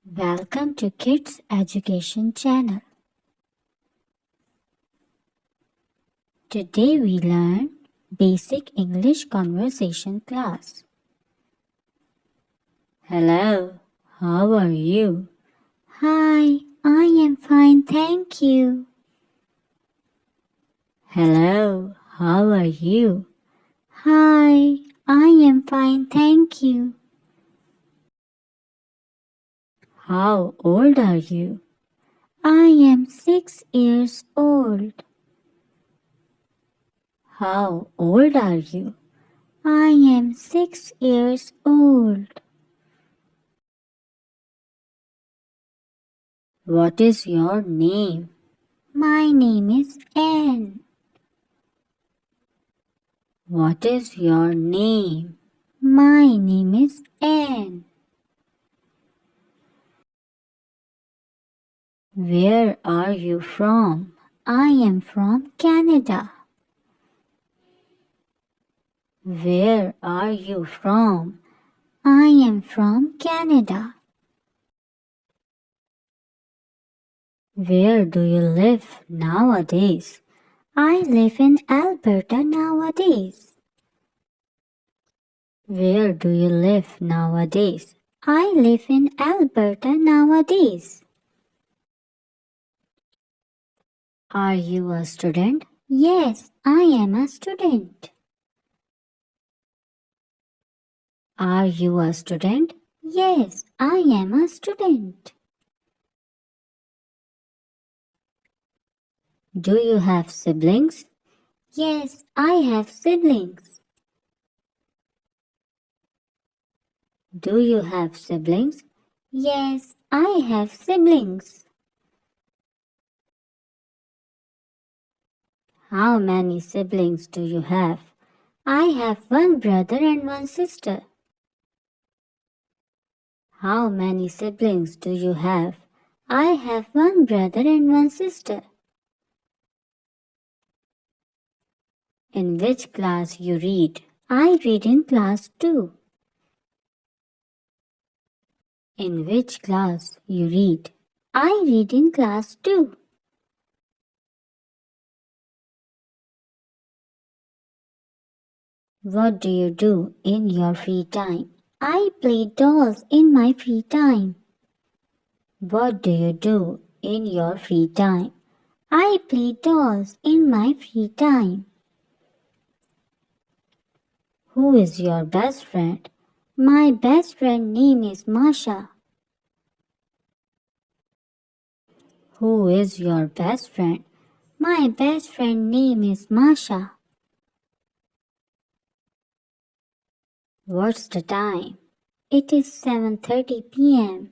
Welcome to Kids Education Channel. Today we learn Basic English Conversation class. Hello, how are you? Hi, I am fine, thank you. Hello, how are you? Hi, I am fine, thank you. How old are you? I am 6 years old. How old are you? I am 6 years old. What is your name? My name is Anne. What is your name? My name is Anne. Where are you from? I am from Canada. Where are you from? I am from Canada. Where do you live nowadays? I live in Alberta nowadays. Where do you live nowadays? I live in Alberta nowadays. Are you a student? Yes, I am a student. Are you a student? Yes, I am a student. Do you have siblings? Yes, I have siblings. Do you have siblings? Yes, I have siblings. How many siblings do you have? I have one brother and one sister. How many siblings do you have? I have one brother and one sister. In which class you read? I read in class 2. In which class you read? I read in class 2. What do you do in your free time? I play dolls in my free time. What do you do in your free time? I play dolls in my free time. Who is your best friend? My best friend name is Masha. Who is your best friend? My best friend name is Masha. What's the time? It is 7:30 p.m.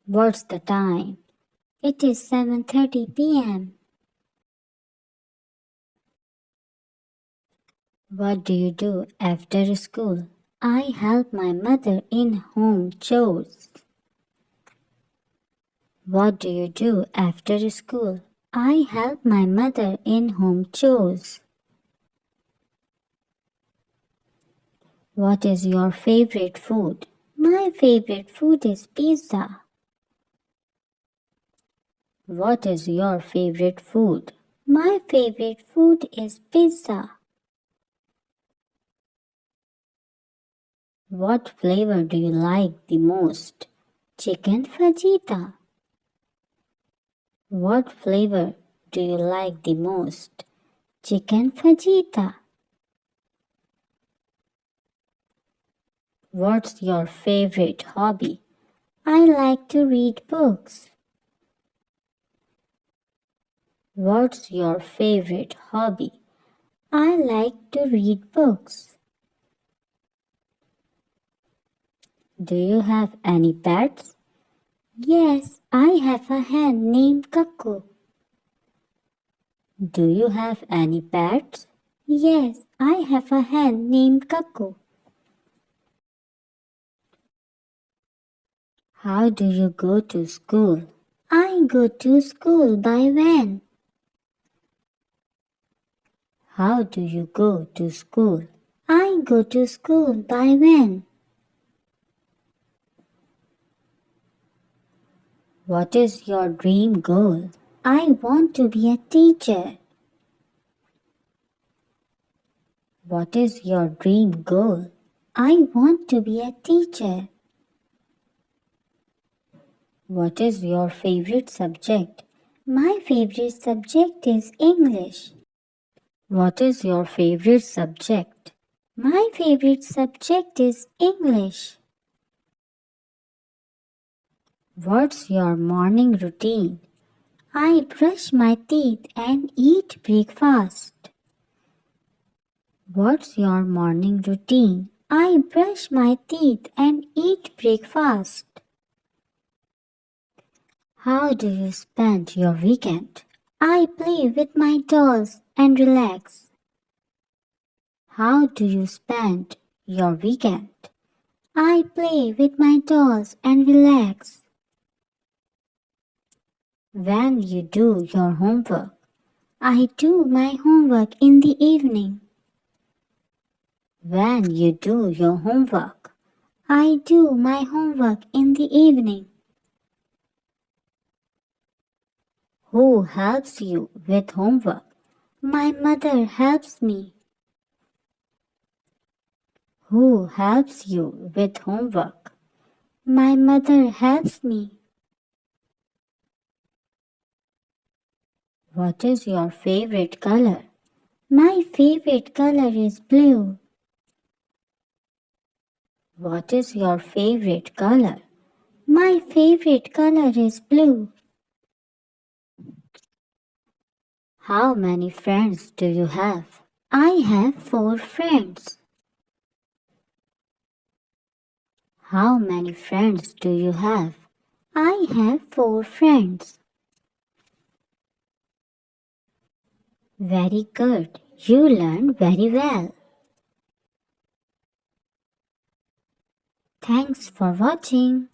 What's the time? It is 7:30 p.m. What do you do after school? I help my mother in home chores. What do you do after school? I help my mother in home chores. What is your favorite food? My favorite food is pizza. What is your favorite food? My favorite food is pizza. What flavor do you like the most? Chicken fajita. What flavor do you like the most? Chicken fajita. What's your favorite hobby? I like to read books. What's your favorite hobby? I like to read books. Do you have any pets? Yes, I have a hen named Kakku. Do you have any pets? Yes, I have a hen named Kakku. How do you go to school? I go to school by van. How do you go to school? I go to school by van. What is your dream goal? I want to be a teacher. What is your dream goal? I want to be a teacher. What is your favorite subject? My favorite subject is English. What is your favorite subject? My favorite subject is English. What's your morning routine? I brush my teeth and eat breakfast. What's your morning routine? I brush my teeth and eat breakfast. How do you spend your weekend? I play with my dolls and relax. How do you spend your weekend? I play with my dolls and relax. When you do your homework, I do my homework in the evening. When you do your homework, I do my homework in the evening. Who helps you with homework? My mother helps me. Who helps you with homework? My mother helps me. What is your favorite color? My favorite color is blue. What is your favorite color? My favorite color is blue. How many friends do you have? I have 4 friends. How many friends do you have? I have 4 friends. Very good. You learn very well. Thanks for watching.